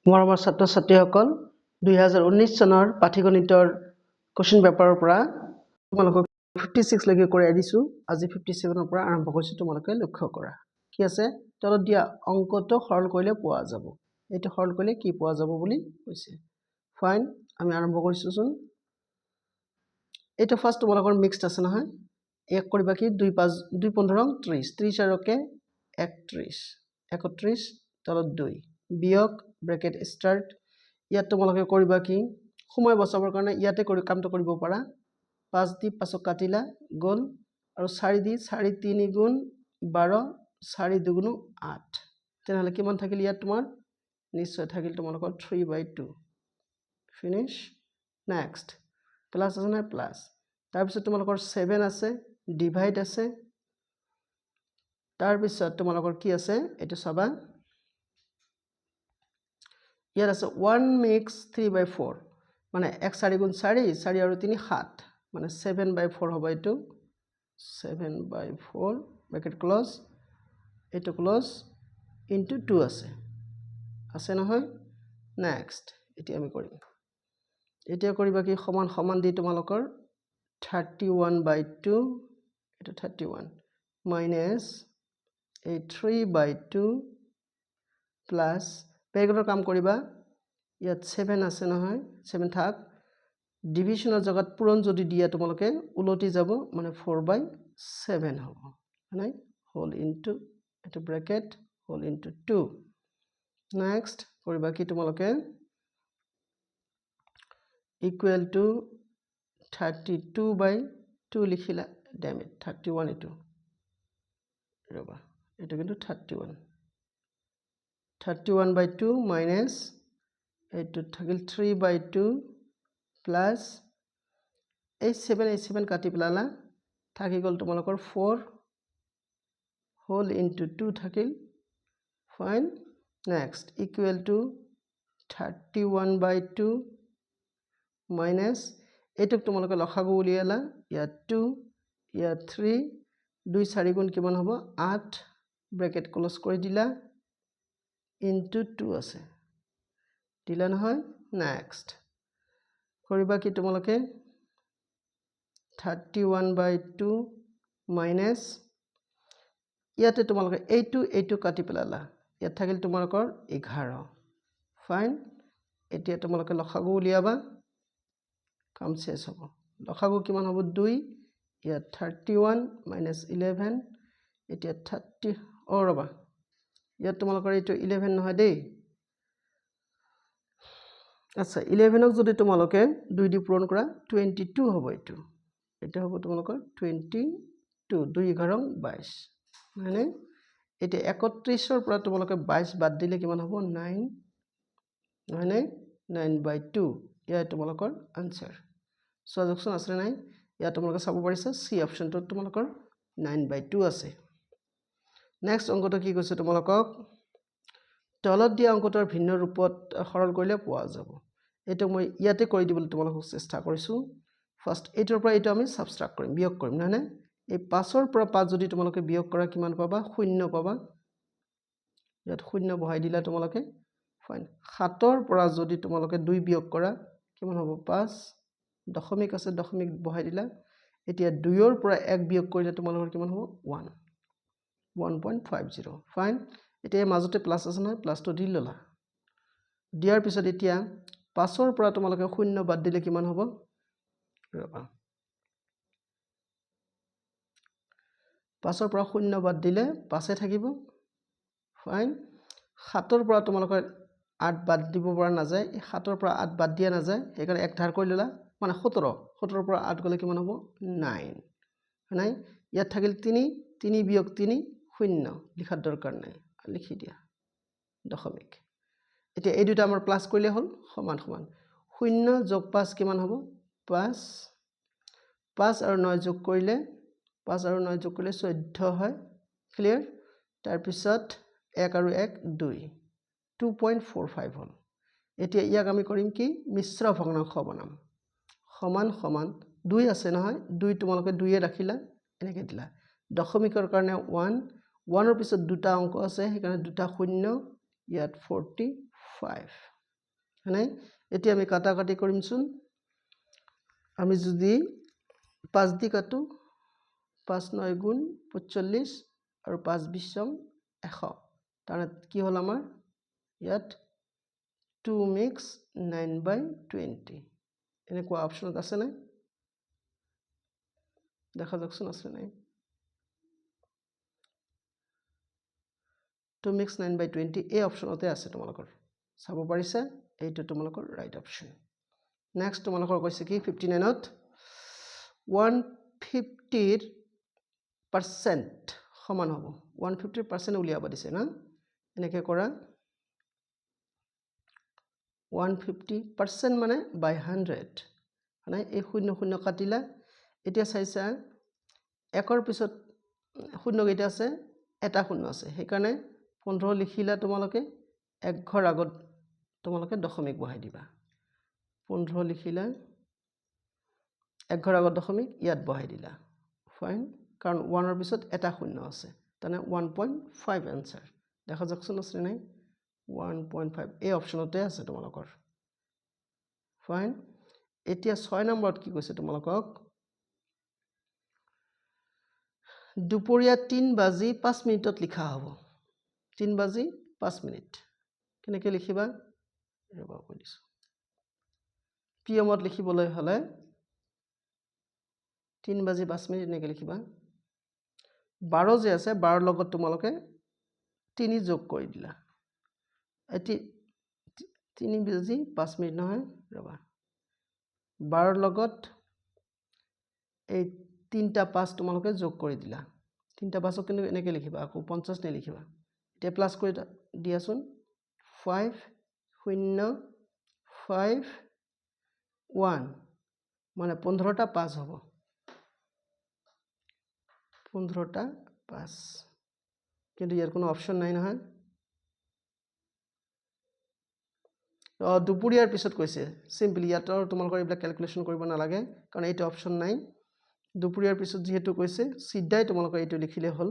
মৰমৰ ছাত্ৰ ছাত্ৰীসকল 2019 চনৰ পাঠ্যগণিতৰ কোৱেশ্চন পেপাৰৰ পৰা তোমালোকক 56 লৈকে কৰাই দিছো আজি 57 ৰ পৰা আৰম্ভ কৰিছো তোমালোকে লক্ষ্য কৰা কি আছে তলত দিয়া অংকটো সৰল কৰিলে পোৱা যাব এইটো সৰল কৰিলে কি পোৱা যাব বুলি কৈছে ফাইন আমি আৰম্ভ কৰিছো চোন এইটো ফাৰ্স্ট তোমালোকৰ মিক্সড আছে নহয় এক কৰিবা কি 2 5 2 15 30 30 আৰকে 31 31 তলত 2 বিয়োগ ব্ৰেকেট স্টাৰ্ট ইয়াত তোমালোকে কৰিবা কি সময় বচাবৰ কাৰণে ইয়াতে কৰি কামটো কৰিব পাৰা 5 দি 5 কাটিলা গল আৰু 4 দি 4 3 গুণ 12 4 2 গুণ 8 তেনেহলে কিমান থাকিল ইয়াত তোমাৰ নিশ্চয় থাকিল তোমালোকৰ 3/2 ফিনিশ নেক্সট প্লাস আছে না প্লাস তাৰ পিছত তোমালোকৰ 7 আছে ডিভাইড আছে তাৰ পিছত তোমালোকৰ কি আছে এটো চাবা ইয়াৰ আছে 1 makes 3/4 মানে 1 4 গুণ 4 4 আৰু 3 7 মানে 7/4 হ'ব এটো 7/4 ব্র্যাকেট ক্লোজ এটো ক্লোজ ইনটু 2 আছে নহয় নেক্সট এতিয়া আমি কৰিম এতিয়া কৰিবা কি সমান সমান দি তোমালোকৰ 31/2 এটো 31 মাইনাস এই 3/2 প্লাস ব্ৰেকেটৰ কাম কৰিবা ইয়াত 7 আছে নহয় 7 থাক ডিভিশনৰ জায়গাত পূৰণ যদি দিয়া তোমালোকে উলটি যাব মানে 4/7 হ'ব নাই হোল ইনটু এটো ব্ৰেকেট হোল ইনটু 2 নেক্সট কৰিবা কি তোমালোকে ইকুৱেল টু 32/2 লিখিলা ডেম ইট 31 এটো ৰবা এটো কিন্তু 31 31/2 minus 8 থাকিল 3/2 plus 7 কাটি পেলালা থাকি গল তোমালোকৰ 4 whole into 2 থাকিল fine next equal to 31/2 minus এটুক তোমালোকে লসাগু উলিয়ালা ইয়াত 2 ইয়াত 3 2 4 গুণ কিমান হ'ব 8 ব্ৰেকেট ক্লোজ কৰি দিলা into 2 আছে দিলা নহয় নেক্সট কৰিবা কি তোমালোকে 31/2 মাইনাস ইয়াতে তোমালোকে এইটো কাটি পেলালা ইয়াত থাকিল তোমালোকৰ 11 ফাইন এতিয়া তোমালোকে লসাগু উলিয়াবা কাম শেষ হ'ব লসাগু কিমান হ'ব 2 ইয়াত 31 মাইনাস 11 এতিয়া 30 ৰবা ইয়াত তোমালোকৰ এইটো 11 নহয় দেই আচ্ছা 11ক যদি তোমালোকে 2 দি পূৰণ কৰা 22 হ'ব এইটো এটা হ'ব তোমালোকৰ 22 2 11 22 মানে এটা 31 ৰ পৰা তোমালোকে 22 বাদ দিলে কিমান হ'ব 9 মানে 9/2 ইয়া তোমালোকৰ আনসাৰ সহজকচোন আছে নাই ইয়া তোমালোকে চাব পাৰিছা সি অপচনটো তোমালোকৰ 9/2 আছে নেক্সট অংকটো কি কৈছে তোমালোকক তলত দিয়া অংকটোৰ ভিন্ন ৰূপত সৰল কৰিলে পোৱা যাব এটো মই ইয়াতে কৰি দিবলৈ তোমালোকক চেষ্টা কৰিছো ফাৰ্স্ট এটোৰ পৰা এটো আমি সাবট্ৰাক্ট কৰিম বিয়োগ কৰিম না এই 5 ৰ পৰা 5 যদি তোমালোকে বিয়োগ কৰা কিমান পাবা 0 পাবা ইয়াত 0 বহাই দিলা তোমালোকে ফাইন 7 ৰ পৰা যদি তোমালোকে 2 বিয়োগ কৰা কিমান হ'ব 5 দশমিক আছে দশমিক বহাই দিলা এতিয়া 2 ৰ পৰা 1 বিয়োগ কৰিলে তোমালোকৰ কিমান হ'ব 1 1.50 ফাইন এতিয়া মাজতে প্লাস আছে না প্লাসটো দি ললা দিয়াৰ পিছত এতিয়া 5 ৰ পৰা তোমালোকে 0 বাদ দিলে কিমান হ'ব ৰবা 5 ৰ পৰা 0 বাদ দিলে 5 এ থাকিব ফাইন 7 ৰ পৰা তোমালোকে 8 বাদ দিব পৰা নাযায় 7 ৰ পৰা 8 বাদ দিয়া নাযায় একাৰণে এক ধাৰ কৰি ললা মানে 17 17 ৰ পৰা 8 গলে কিমান হ'ব 9 নাই ইয়াত থাকিল 3 বিয়োগ 3 0 লিখাৰ দৰকাৰ নাই লিখি দিয়া দশমিক এতিয়া এই দুটা আমাৰ প্লাস কৰিলে হল সমান সমান 0 যোগ 5 কিমান হ'ব 5 5 আৰু 9 যোগ কৰিলে 5 আৰু 9 যোগ কৰিলে 14 হয় ক্লিয়াৰ তাৰ পিছত 1 আৰু 1 2 2.45 হল এতিয়া ইয়াক আমি কৰিম কি মিশ্ৰ ভগ্নাংশ বনাম সমান সমান 2 আছে নহয় 2 তোমালোকে 2 এ ৰাখিলা এনেকে দিলা দশমিকৰ কাৰণে 1 1 ৰ পিছত দুটা অংক আছে সেইকাৰণে দুটা শূন্য ইয়াত 45 হয়নে এতিয়া আমি কাটাকাটি কৰিমচোন আমি যদি 5 দি কাটো 5 9 গুণ 45 আৰু 5 20 100 তাৰে কি হল আমাৰ ইয়াত 2 মিক্স 9/20 এনেকুৱা অপচনত আছে নাই দেখা যাকচোন আছে নাই 2 মিক্স 9/20 এই অপচনতে আছে তোমালোকৰ চাব পাৰিছে এইটো তোমালোকৰ ৰাইট অপচন নেক্সট তোমালোকৰ কৈছে কি 59ত 150% সমান হ'ব 150% উলিয়াব দিছে না এনেকৈ কৰা 150% মানে by 100 মানে এই শূন্য শূন্য কাটিলা এতিয়া চাইছা একৰ পিছত শূন্য কেইটা আছে এটা শূন্য আছে সেইকাৰণে 15 লিখিলা তোমালোকে এক ঘৰ আগত তোমালোকে দশমিক বহাই দিবা 15 লিখিলা এক ঘৰ আগত দশমিক ইয়াত বহাই দিলা ফাইন কাৰণ 1 ৰ পিছত এটা শূন্য আছে তানে 1.5 আনসাৰ দেখা যাকচোন আছে নাই 1.5 এই অপচনতে আছে তোমালোকৰ ফাইন এতিয়া 6 নম্বৰত কি কৈছে তোমালোকক দুপৰীয়া 3 বাজি 5 মিনিটত লিখা হ'ব 3 বাজি 5 মিনিট কেনেকৈ লিখিবা ৰবা কৈ দিছো পিএমত লিখিবলৈ হলে 3 বাজি 5 মিনিট এনেকৈ লিখিবা 12 যে আছে 12 লগত তোমালোকে 3 যোগ কৰি দিলা এটি 3 বাজি 5 মিনিট নহয় ৰবা 12 লগত এই 3টা 5 তোমালোকে যোগ কৰি দিলা 3টা 5ক কিন্তু এনেকৈ লিখিবা আকৌ 50 নে লিখিবা এতিয়া প্লাস কৰি দিয়াচোন 5 0 5 1 মানে 15টা 5 হ'ব 15টা 5 কিন্তু ইয়াৰ কোনো অপচন নাই নহয় দুপৰীয়াৰ পিছত কৈছে সিম্পলি ইয়াত আৰু তোমালোকৰ এইবিলাক ক্যালকুলেশন কৰিব নালাগে কাৰণ এইটো অপচন নাই দুপৰীয়াৰ পিছত যেহেতু কৈছে সিধাই তোমালোকৰ এইটো লিখিলে হল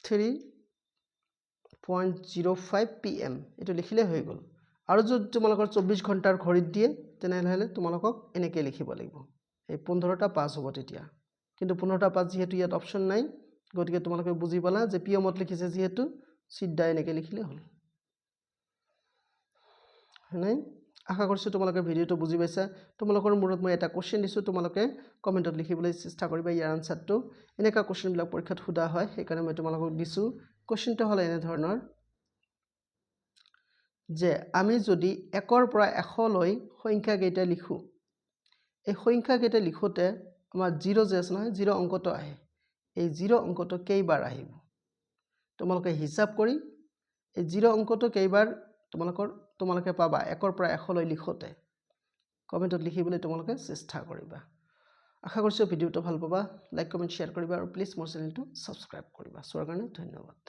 3.05 PM এইটো লিখিলে হৈ গল আৰু যদি তোমালোকৰ 24 ঘণ্টাৰ ঘড়ীত দিয়ে তেনেহলে তোমালোকক এনেকৈ লিখিব লাগিব এই 15টা 5 হ'ব তেতিয়া কিন্তু 15টা 5 যেহেতু ইয়াত অপচন নাই গতিকে তোমালোকে বুজি পালা যে পিএমত লিখিছে যেহেতু সিধাই এনেকৈ লিখিলে হল হয়নে আশা কৰিছো তোমালোকে ভিডিওটো বুজি পাইছা তোমালোকৰ মূৰত মই এটা কোশ্চেন দিছো তোমালোকে কমেন্টত লিখিবলৈ চেষ্টা কৰিবা ইয়াৰ আনসাৰটো এনেকা কোশ্চেন বিলাক পৰীক্ষাত সোধা হয় সেইকাৰণে মই তোমালোকক দিছো কোশ্চেনটো হল এনে ধৰণৰ যে আমি যদি 1 ৰ পৰা 100 লৈ সংখ্যা কেইটা লিখো এই সংখ্যা কেইটা লিখোতে আমাৰ 0 যে আছে নহয় 0 অংকটো আহে এই 0 অংকটো কেইবাৰ আহিব তোমালোকে হিসাব কৰি এই 0 অংকটো কেইবাৰ তোমালোকে পাবা 1 ৰ পৰা 100 লৈ লিখোতে কমেন্টত লিখিবলৈ তোমালোকে চেষ্টা কৰিবা আশা কৰিছো ভিডিওটো ভাল পাবা লাইক কমেন্ট শেয়াৰ কৰিবা আৰু প্লিজ মোৰ চেনেলটো সাবস্ক্ৰাইব কৰিবা সোৱাৰ কাৰণে ধন্যবাদ